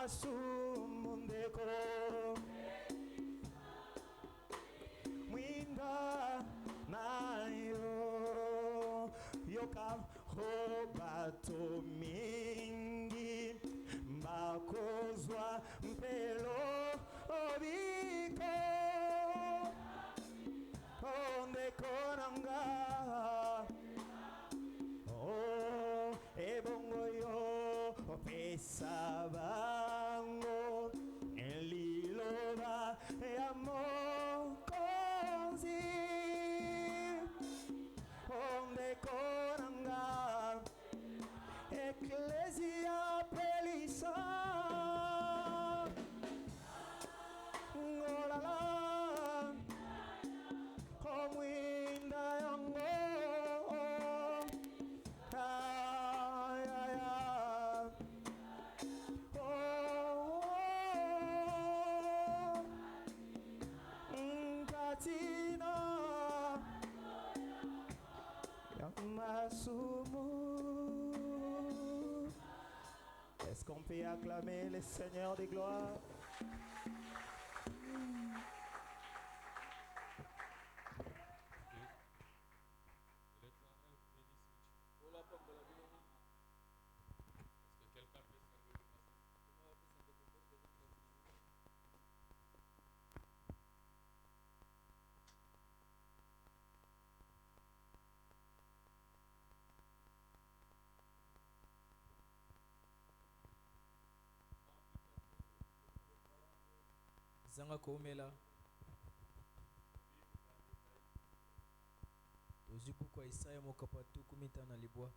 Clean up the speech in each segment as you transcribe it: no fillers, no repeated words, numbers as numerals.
masumundeko mwinda nayo yoka hobato mingi mbakozwa mpelo obiko ondekonanga ebongo yo opesa bango eliloba ya mokonzi ondekonanga Ecclesia pelisa ngolala omwinda yango Est-ce qu'on peut acclamer le Seigneur des gloires? Zanga koumela tozibu kwa Isaya mokapatu kumita na libwa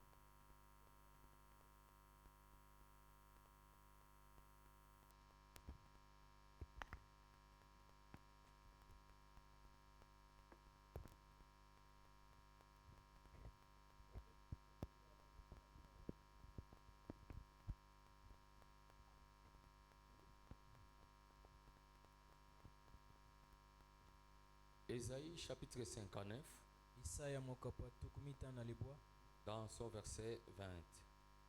Ésaïe chapitre 59, Isaya mokapatu kumita na libwa dans son verset 20.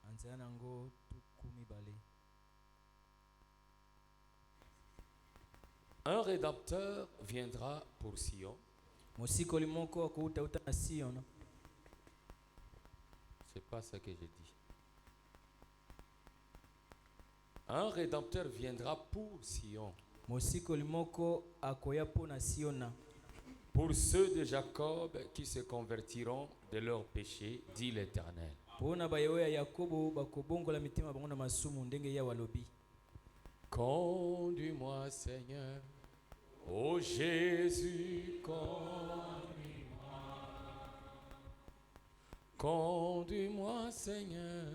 anzanango tukumi bale. Un rédempteur viendra pour Sion. Mosikoli moko akouta uta na Sion. C'est pas ça que j'ai dit. Un rédempteur viendra pour Sion. Mosikoli moko akoya po na Sion. Pour ceux de Jacob qui se convertiront de leurs péchés, dit l'Éternel. Conduis-moi, Seigneur. Ô Jésus, conduis-moi. Conduis-moi, Seigneur.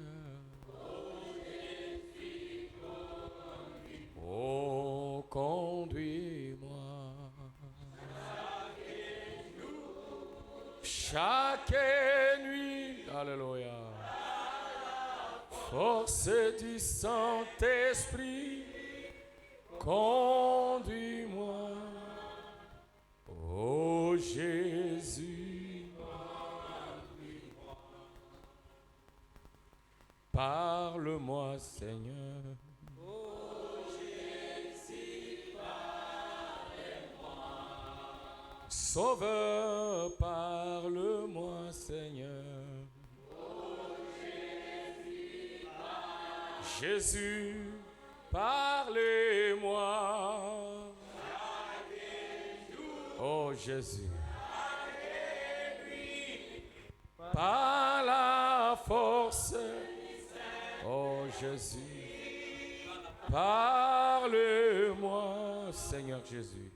Oh, conduis-moi. Chaque nuit, alléluia, force du Saint-Esprit, conduis-moi, ô Jésus, parle-moi, Seigneur. Sauveur, parle-moi, Seigneur. Jésus, parlez-moi. Oh Jésus, par la force. Oh Jésus, parle-moi, Seigneur Jésus.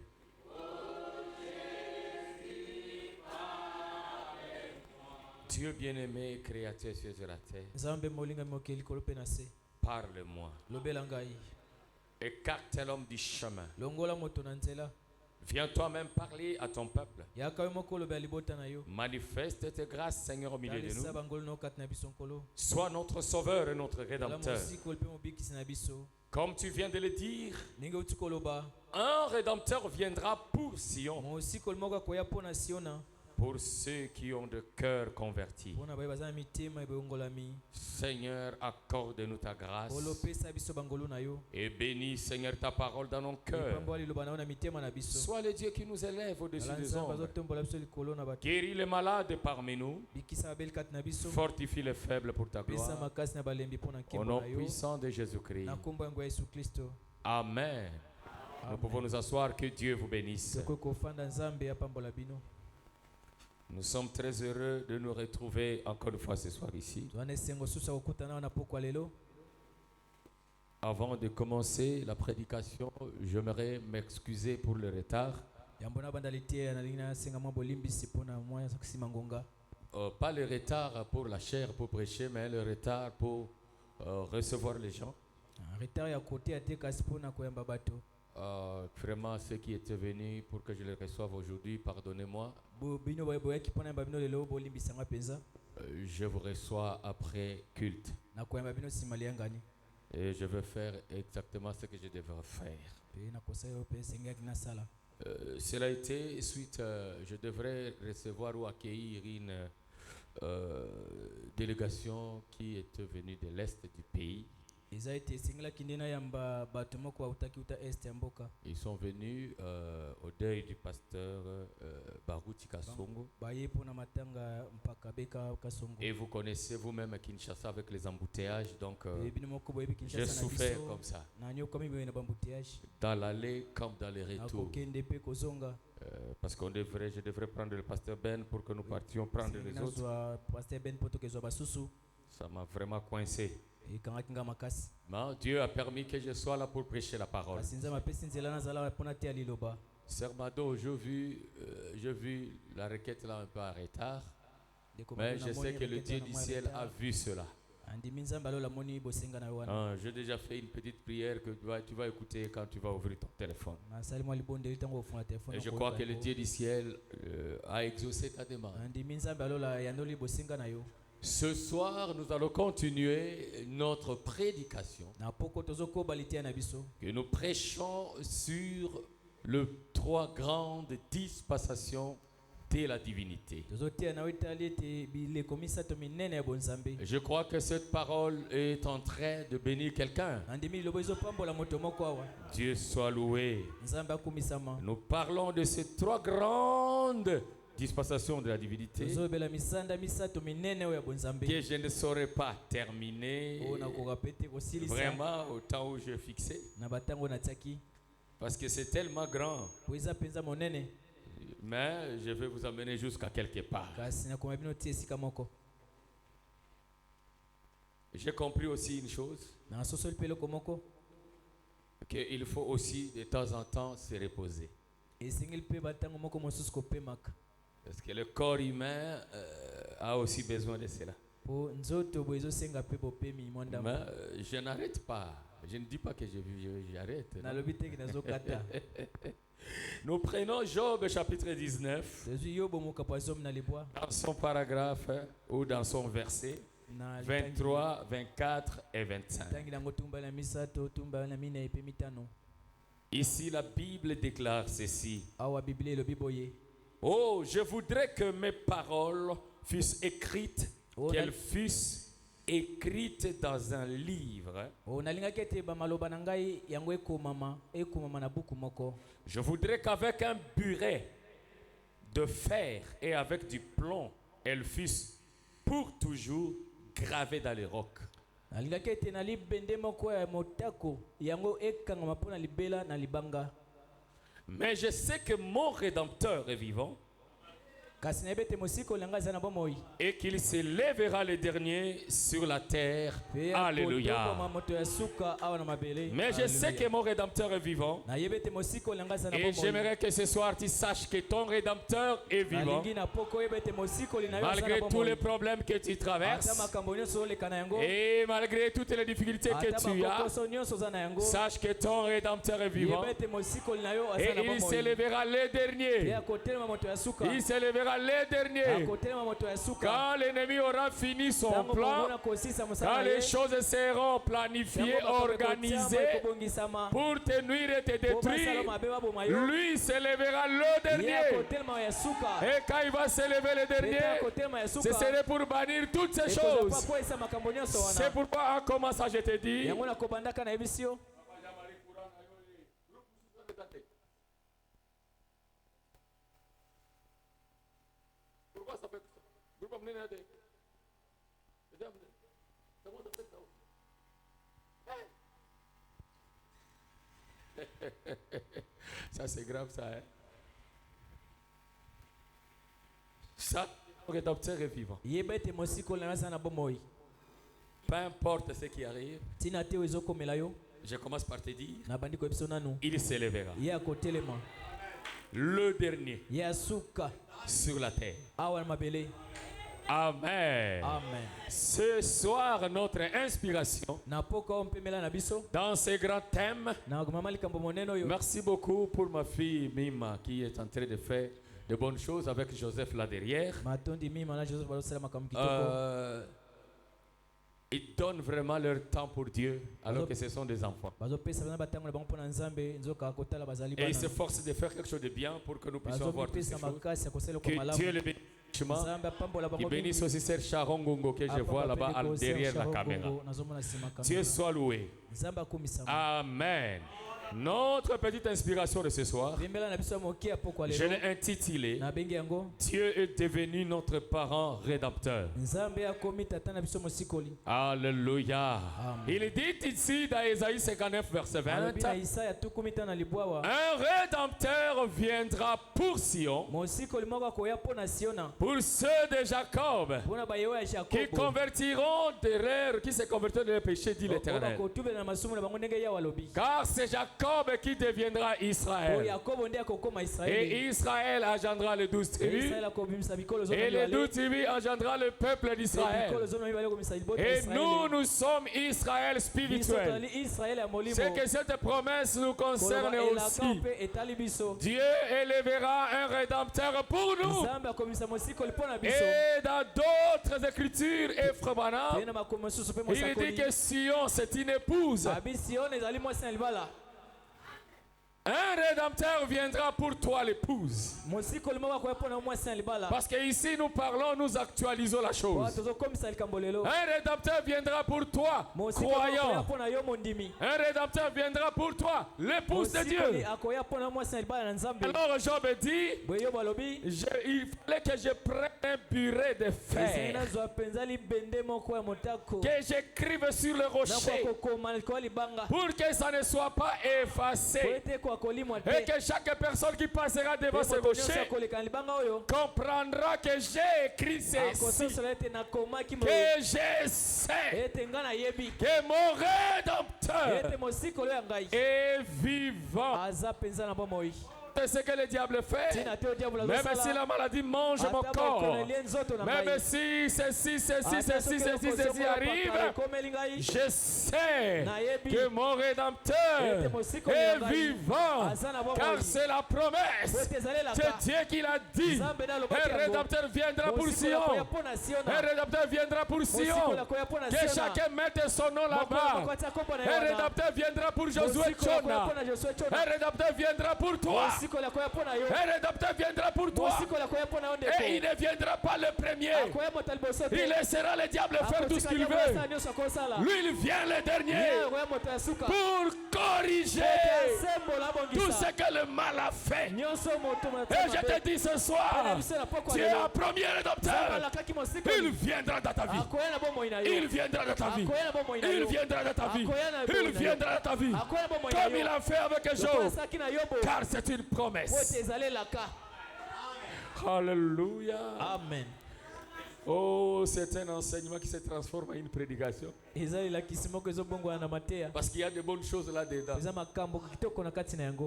Dieu bien-aimé, créateur sur la terre, parle-moi. Écarte l'homme du chemin. Viens toi-même parler à ton peuple. Manifeste tes grâces, Seigneur, au milieu de nous. Sois notre sauveur et notre rédempteur. Comme tu viens de le dire, un rédempteur viendra pour Sion. pour ceux qui ont de cœur converti. Seigneur, accorde-nous ta grâce et bénis, Seigneur, ta parole dans nos cœurs. Sois le Dieu qui nous élève au-dessus des hommes. Guéris les malades parmi nous. Fortifie les faibles pour ta gloire. Au nom puissant de Jésus-Christ. Amen. Nous pouvons nous asseoir. Que Dieu vous bénisse. Nous sommes très heureux de nous retrouver encore une fois ce soir ici. Avant de commencer la prédication, j'aimerais m'excuser pour le retard. Pas le retard pour la chair, pour prêcher, mais le retard pour recevoir les gens. Vraiment, ceux qui étaient venus pour que je les reçoive aujourd'hui, pardonnez-moi. Je vous reçois après culte. Et je vais faire exactement ce que je devrais faire. Cela a été suite, je devrais recevoir ou accueillir une délégation qui était venue de l'Est du pays. Ils sont venus au deuil du pasteur Baruti Kasongo. Et vous connaissez vous-même Kinshasa avec les embouteillages, donc j'ai souffert comme ça. Dans l'aller comme dans les retours. Parce je devrais prendre le pasteur Ben pour que nous partions prendre les autres. Ça m'a vraiment coincé. Mais Dieu a permis que je sois là pour prêcher la parole. Sœur Mado, j'ai vu la requête là un peu en retard. Mais je sais que le Dieu du ciel a vu cela. J'ai déjà fait une petite prière que tu vas écouter quand tu vas ouvrir ton téléphone. Et je crois que le Dieu du ciel a exaucé ta demande. Ce soir, nous allons continuer notre prédication. Que nous prêchons sur les 3 grandes dispensations de la divinité. Je crois que cette parole est en train de bénir quelqu'un. Dieu soit loué. Nous parlons de ces 3 grandes dispensation de la divinité que je ne saurais pas terminer vraiment au temps où je fixais parce que c'est tellement grand, mais je vais vous amener jusqu'à quelque part. J'ai compris aussi une chose, qu'il faut aussi de temps en temps se reposer. Parce que le corps humain a aussi besoin de cela. Mais je n'arrête pas. Je ne dis pas que j'arrête. Nous prenons Job chapitre 19. Dans son paragraphe ou dans son verset 23, 24 et 25. Ici la Bible déclare ceci. Oh, je voudrais que mes paroles fussent écrites, qu'elles fussent écrites dans un livre. Je voudrais qu'avec un buret de fer et avec du plomb, elles fussent pour toujours gravées dans les rocs. Mais je sais que mon Rédempteur est vivant et qu'il s'élèvera le dernier sur la terre. Alléluia. Mais je sais que mon Rédempteur est vivant et j'aimerais que ce soir tu saches que ton Rédempteur est vivant malgré tous les problèmes que tu traverses et malgré toutes les difficultés que tu as. Sache que ton Rédempteur est vivant et il s'élèvera le dernier. Il s'élèvera s'élèvera le dernier. Quand l'ennemi aura fini son plan, quand les choses seront planifiées, organisées pour te nuire et te détruire, lui s'élèvera le dernier. Et quand il va s'élever le dernier, ce serait pour bannir toutes ces choses. C'est pourquoi en commençant je te dis, ça c'est grave ça, hein? Ça, le rédempteur est vivant. Peu importe ce qui arrive, je commence par te dire, il s'élèvera. Le dernier sur la terre. Amen. Amen. Ce soir, notre inspiration dans ces grands thèmes. Merci beaucoup pour ma fille Mima qui est en train de faire de bonnes choses avec Joseph là derrière. Ils donnent vraiment leur temps pour Dieu alors que ce sont des enfants. Et ils s'efforcent de faire quelque chose de bien pour que nous puissions voir toutes ces choses. Que Dieu les bénisse. Il bénisse aussi Sœur Sharon Gongo que je vois là-bas derrière la caméra. Dieu soit loué. Amen. Notre petite inspiration de ce soir, je l'ai intitulé Dieu est devenu notre parent rédempteur. Alléluia. Il dit ici dans Ésaïe 59 verset 20, un rédempteur viendra pour Sion, pour ceux de Jacob qui convertiront d'erreur, qui se convertiront de péché, dit l'Éternel. Car c'est Jacob qui deviendra Israël. Et Israël engendra les 12 tribus. Et les 12 tribus engendra le peuple d'Israël. Et nous sommes Israël spirituel. C'est que cette promesse nous concerne aussi. Dieu élèvera un rédempteur pour nous. Et dans d'autres écritures, il dit que Sion c'est une épouse. Un rédempteur viendra pour toi, l'épouse. Parce qu'ici nous parlons, nous actualisons la chose. Un rédempteur viendra pour toi, croyant. Un rédempteur viendra pour toi, l'épouse de Dieu. Alors Job dit, il fallait que je prenne un buret de fer, que j'écrive sur le rocher, pour que ça ne soit pas effacé. Et que chaque personne qui passera devant ce rocher comprendra que j'ai écrit ceci, que je sais que mon rédempteur est vivant. C'est ce que le diable fait. Même si la maladie mange mon corps, même si ceci arrive, je sais que mon rédempteur est vivant, car c'est la promesse. C'est Dieu qui l'a dit. Un rédempteur viendra pour Sion. Un rédempteur viendra pour Sion. Que chacun mette son nom là-bas. Un rédempteur viendra pour Josué Chona. Un rédempteur viendra pour toi. Un rédempteur viendra pour toi. Et il ne viendra pas le premier. Il laissera le diable faire tout ce qu'il veut. Lui, il vient le dernier pour corriger tout ce que le mal a fait. Et je te dis ce soir, tu es un premier rédempteur. Il viendra dans ta vie. Il viendra dans ta vie. Il viendra dans ta vie. Il viendra dans ta vie. Comme il a fait avec Job. Car c'est une promesse. Alléluia. Amen. Oh, c'est un enseignement qui se transforme en une prédication. Parce qu'il y a de bonnes choses là-dedans.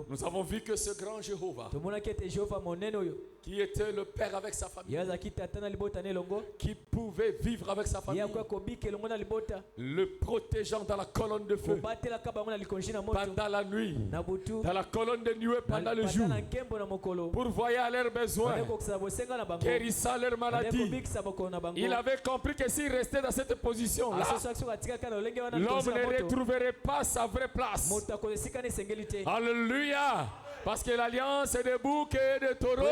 Nous avons vu que ce grand Jéhovah, qui était le père avec sa famille, qui pouvait vivre avec sa famille, le protégeant dans la colonne de feu pendant la nuit, dans la colonne de nuée pendant le jour, pour voir à leurs besoins, guérissant leurs maladies. Il avait compris que s'il restait dans cette position-là, l'homme ne retrouverait pas sa vraie place. Alléluia. Parce que l'alliance de boucs et de taureaux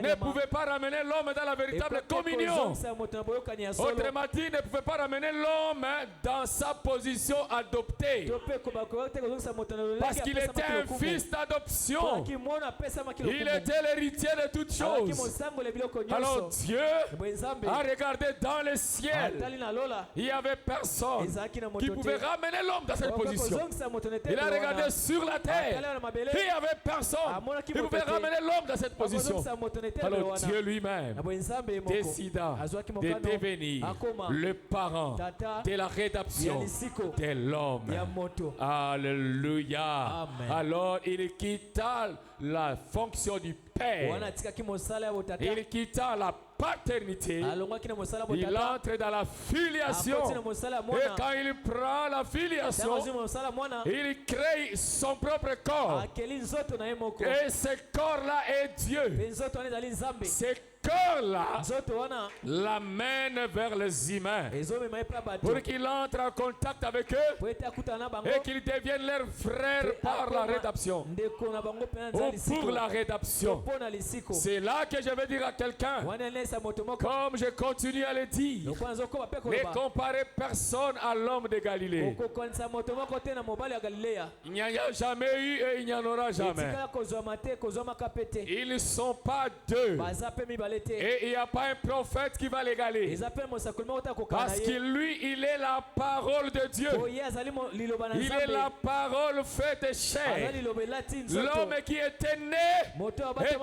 ne pouvait pas ramener l'homme dans la véritable communion. Autrement dit, ne pouvait pas ramener l'homme dans sa position adoptée. Parce qu'il était un fils d'adoption. Il était l'héritier de toutes choses. Alors Dieu a regardé dans le ciel. Il n'y avait personne qui pouvait ramener l'homme dans cette position. Il a regardé sur la terre. Il n'y avait personne qui pouvait ramener l'homme dans cette position. Alors Dieu lui-même décida de devenir le parent de la rédemption de l'homme. Alléluia. Alors il quitta la fonction du père. Il quitta la paternité. Il entre dans la filiation. Et quand il prend la filiation, il crée son propre corps. Et ce corps-là est Dieu. Ce corps-là l'amène vers les humains pour qu'il entre en contact avec eux et qu'ils deviennent leurs frères par la rédemption ou pour la rédemption. C'est là que je vais dire à quelqu'un, comme je continue à le dire, ne comparez personne à l'homme de Galilée. Il n'y a jamais eu et il n'y en aura jamais. Ils ne sont pas deux. Et il n'y a pas un prophète qui va l'égaler. Parce que lui, il est la parole de Dieu. Il est la parole faite chair. L'homme qui était né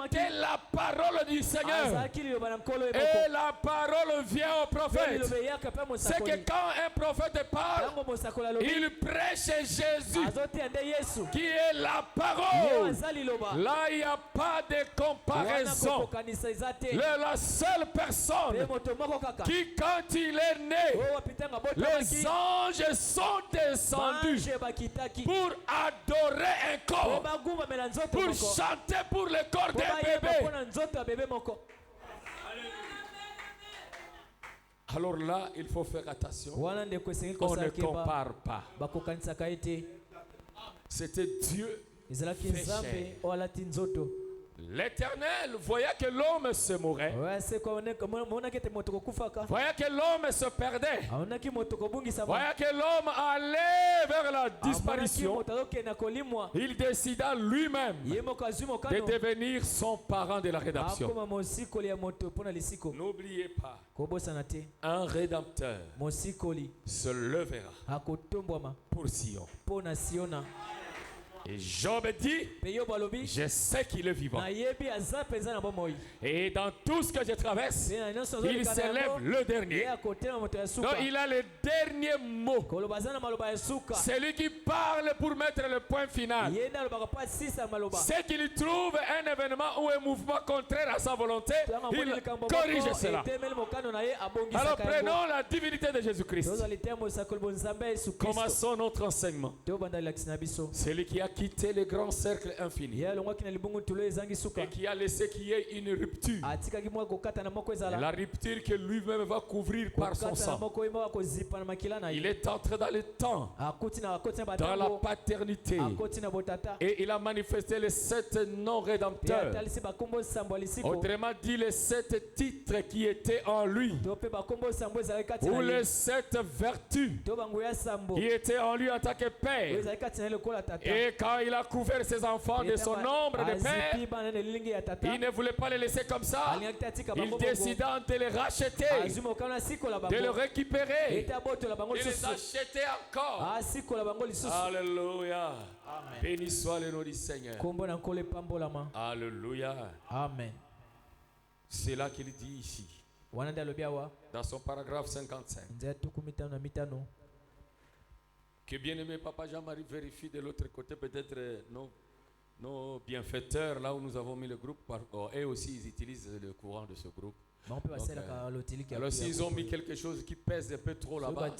était la parole du Seigneur. Et la parole vient au prophète. C'est que quand un prophète parle, il prêche Jésus qui est la parole. Là, il n'y a pas de comparaison. La seule personne qui, quand il est né, les anges sont descendus pour adorer un corps, pour chanter pour le corps d'un bébé. Alors là, il faut faire attention. On ne compare pas. C'était Dieu fait chair. L'Éternel voyait que l'homme se mourait, voyait que l'homme se perdait, voyait que l'homme allait vers la disparition. Il décida lui-même de devenir son parent de la rédemption. N'oubliez pas, un rédempteur se levera pour Sion. Et Job dit, je sais qu'il est vivant. Et dans tout ce que je traverse, il s'élève le dernier. Donc il a le dernier mot. C'est lui qui parle pour mettre le point final. C'est qu'il trouve un événement ou un mouvement contraire à sa volonté, il corrige cela. Alors prenons la divinité de Jésus-Christ. Commençons notre enseignement. C'est lui qui a quitté le grand cercle infini et qui a laissé qu'il y ait une rupture. La rupture que lui-même va couvrir par son sang. Il est entré dans le temps, dans la paternité, et il a manifesté les 7 noms rédempteurs. Autrement dit, les 7 titres qui étaient en lui, ou les 7 vertus qui étaient en lui en tant que père. Et quand il a couvert ses enfants de son nombre de pères, il ne voulait pas les laisser comme ça. Il décida de les racheter, de les récupérer, de les acheter encore. Alléluia. Béni soit le nom du Seigneur. Alléluia. Amen. C'est là qu'il dit ici. Dans son paragraphe 55. Que bien-aimé Papa Jean-Marie vérifie de l'autre côté peut-être nos bienfaiteurs, là où nous avons mis le groupe, eux aussi ils utilisent le courant de ce groupe. Donc, alors s'ils ont mis quelque chose qui pèse un peu trop là-bas,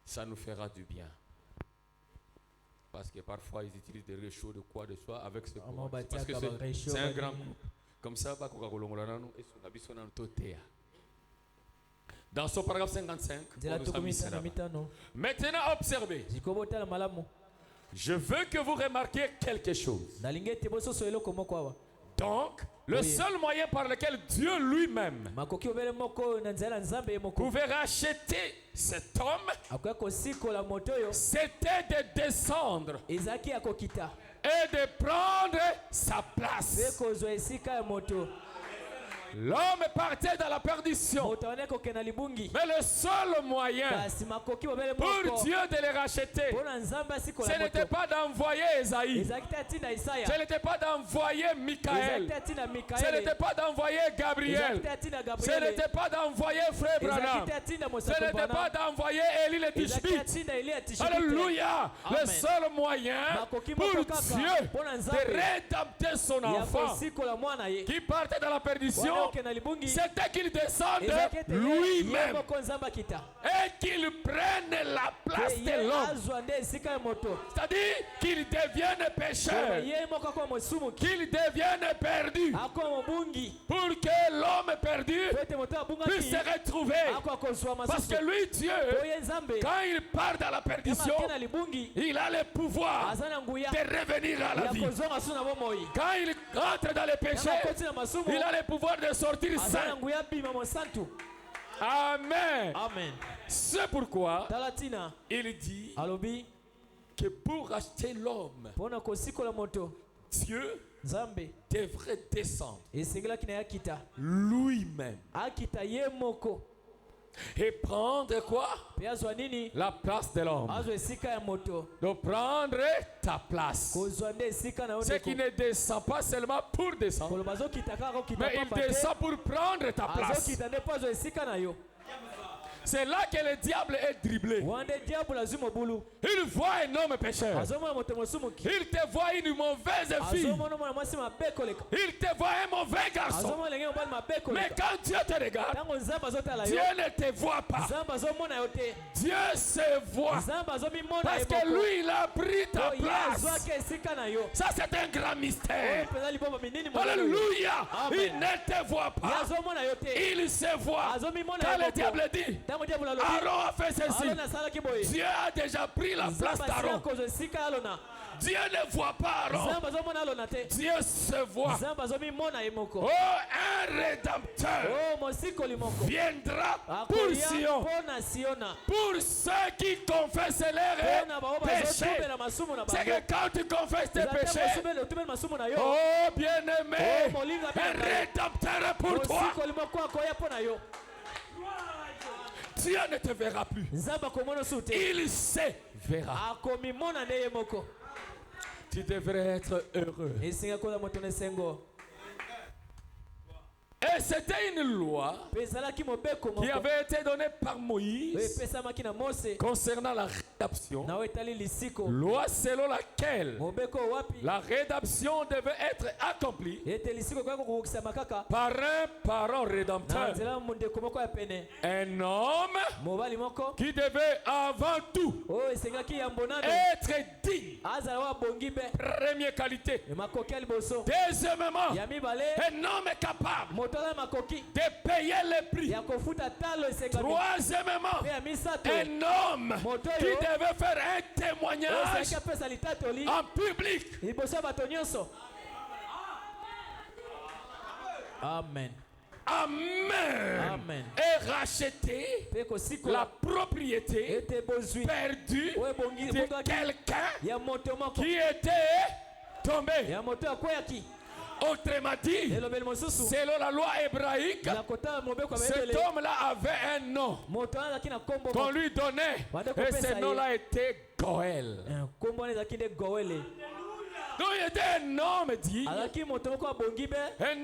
ça nous fera du bien. Parce que parfois ils utilisent des réchauds de quoi de soi avec ce courant. Parce que c'est un grand groupe. Comme ça, dans son paragraphe 55, maintenant observez. Je veux que vous remarquiez quelque chose. Donc, le seul moyen par lequel Dieu lui-même pouvait racheter cet homme, c'était de descendre et de prendre sa place. L'homme partait dans la perdition. Mais le seul moyen pour Dieu de les racheter, ce n'était pas d'envoyer Esaïe, ce n'était pas d'envoyer Michael, ce n'était pas d'envoyer Gabriel, ce n'était pas d'envoyer Frère Branham, ce n'était pas d'envoyer Élie le Tishbite. Alléluia. Le seul moyen pour Dieu de rédempter son enfant qui partait dans la perdition, c'était qu'il descende lui-même et qu'il prenne la place de l'homme. C'est-à-dire qu'il devienne pécheur, qu'il devienne perdu, pour que l'homme perdu puisse se retrouver. Parce que lui, Dieu, quand il part dans la perdition, il a le pouvoir de revenir à la vie. Quand il entre dans le péché, il a le pouvoir de sortir saint. Amen. C'est pourquoi il dit que pour racheter l'homme, Dieu devrait descendre lui-même et prendre quoi? La place de l'homme. De prendre ta place. C'est qui ne descend pas seulement pour descendre, mais il descend pour prendre ta place. C'est là que le diable est dribblé. Il voit un homme pécheur. Il te voit une mauvaise fille. Il te voit un mauvais garçon. Mais quand Dieu te regarde, Dieu ne te voit pas. Dieu se voit. Parce que lui, il a pris ta place. Ça, c'est un grand mystère. Alléluia. Il ne te voit pas. Il se voit. Quand le diable dit, Aaron a fait ceci, Dieu a déjà pris la place d'Aaron. Dieu ne voit pas Aaron. Dieu se voit. Oh, un rédempteur viendra pour Sion, pour ceux qui confessent leurs péchés. C'est que quand tu confesses tes péchés, oh bien-aimé, un rédempteur est pour toi. Dieu ne te verra plus. Il se verra. Tu devrais être heureux. Et c'était une loi qui avait été donnée par Moïse concernant la rédemption. Loi selon laquelle la rédemption devait être accomplie par un parent rédempteur. Un homme qui devait avant tout être digne. Première qualité. Deuxièmement, un homme capable de payer le prix. Troisièmement, un homme qui devait faire un témoignage en public. Amen. Amen. Et racheter la propriété perdue de quelqu'un qui était tombé. Autrement dit, selon la loi hébraïque, cet homme-là avait un nom qu'on lui donnait, et ce nom-là était Goël. Donc il était un homme digne, un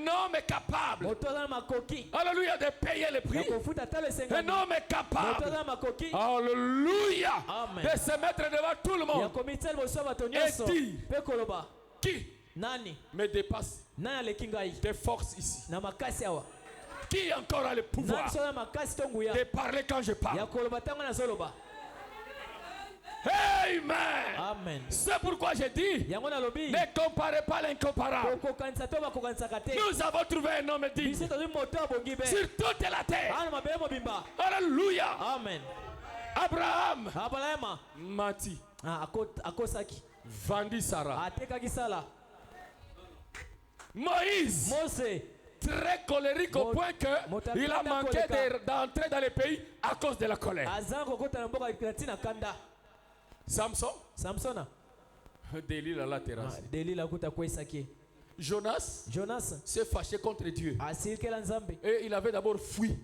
homme capable, alléluia, de payer le prix, un homme capable, alléluia, de se mettre devant tout le monde et dire, qui me dépasse de force ici, qui encore a le pouvoir de parler quand je parle. Amen. Amen. C'est pourquoi je dis, ne comparez pas l'incomparable. Nous avons trouvé un homme digne sur toute la terre. Alléluia. Amen. Abraham, Abraham Mati, akosaki Vandi Sarah, atekaki sala. Moïse, Mose très colérique au point que il a manqué d'entrer dans le pays à cause de la colère. Samson, Delilah la terrasse. Jonas s'est fâché contre Dieu. Et il avait d'abord fui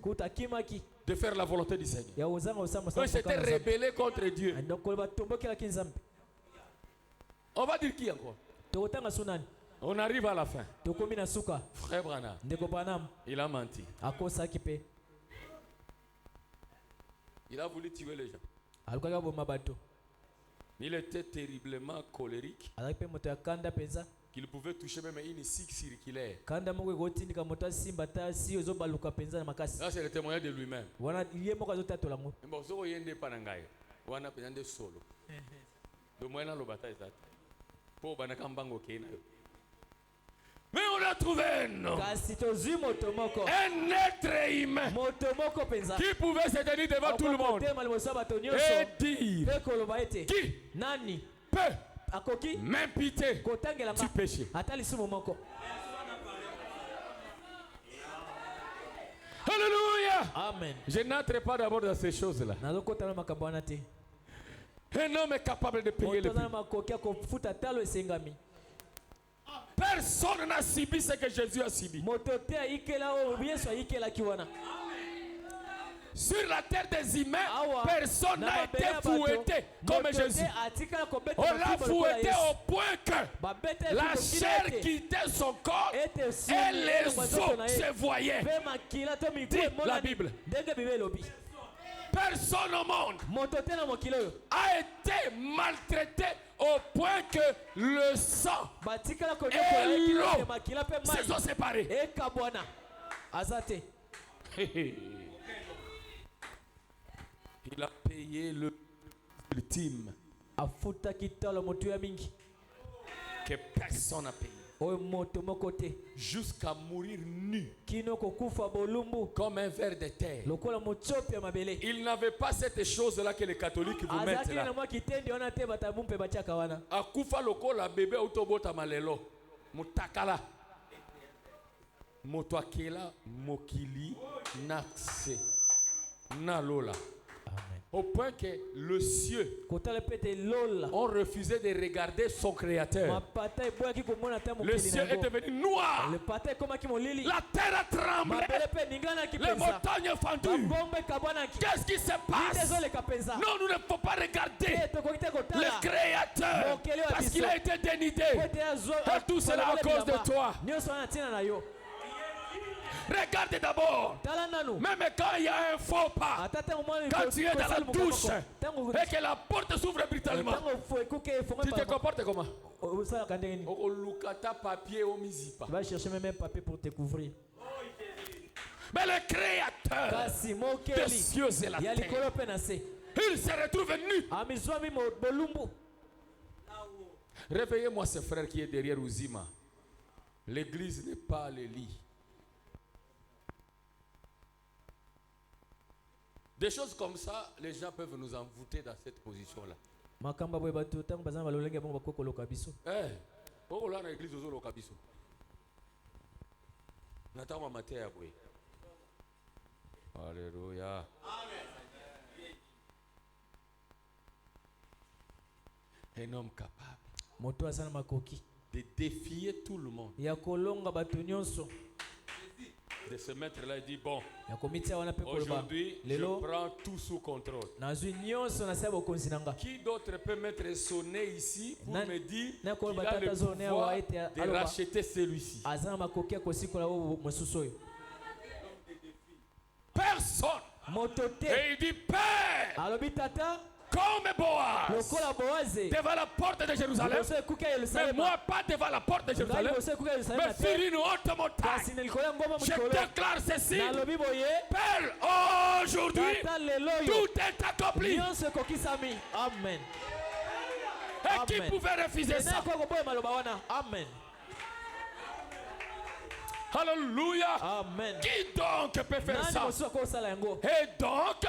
de faire la volonté du Seigneur. Il s'était rebellé contre Dieu. On va dire qui encore? On arrive à la fin. Frère Branham, il a menti. Il a voulu tuer les gens. Il était terriblement colérique. Qu'il pouvait toucher même une scie circulaire. Là, c'est le témoignage de lui-même. Mais on a trouvé un homme, un être humain qui pouvait se tenir devant tout le monde et dire qui peut m'imputer du péché. Alléluia. Amen. Je n'entre pas d'abord dans ces choses-là. Un homme est capable de payer le prix. Personne n'a subi ce que Jésus a subi. Sur la terre des humains, personne n'a été fouetté comme Jésus. On l'a fouetté au point que la chair quittait son corps et les os se voyaient. Dit la Bible. Personne au monde a été maltraité au point que le sang et l'eau se sont séparés. Il a payé le ultime que personne n'a payé. Jusqu'à mourir nu comme un ver de terre. Il n'avait pas cette chose-là que les catholiques vous mettent là. Akufa lokola bébé autobota malelo mutakala motwakela mokili nakse nalola. Au point que le cieux ont refusé de regarder son créateur. Le ciel est devenu noir. La terre a tremblé. Les montagnes ont fendu. Qu'est-ce qui se passe? Non, nous ne pouvons pas regarder le créateur parce qu'il a été dénudé. Et tout cela à cause de toi. Regarde d'abord, même quand il y a un faux pas, quand tu es dans la douche et que la porte s'ouvre brutalement, tu te comportes comment? Va chercher même un papier pour te couvrir. Mais le créateur des cieux et la terre, il se retrouve nu. Réveillez-moi ce frère qui est derrière Ouzima. L'église n'est pas le lit. Des choses comme ça, les gens peuvent nous envoûter dans cette position-là. Alléluia. Un homme capable de défier tout le monde, de ce maître-là, il dit, bon, aujourd'hui, je prends tout sous contrôle. Qui d'autre peut mettre son nez ici pour me dire qu'il a le pouvoir de racheter celui-ci? Personne. Et il dit, Père, comme Boaz devant la porte de Jérusalem, mais moi pas devant la porte de Jérusalem, mais sur une haute montagne, je déclare ceci, Père, aujourd'hui, tout est accompli. Amen. Et qui pouvait refuser ça? Amen. Alléluia. Amen. Qui donc peut faire ça? Et donc,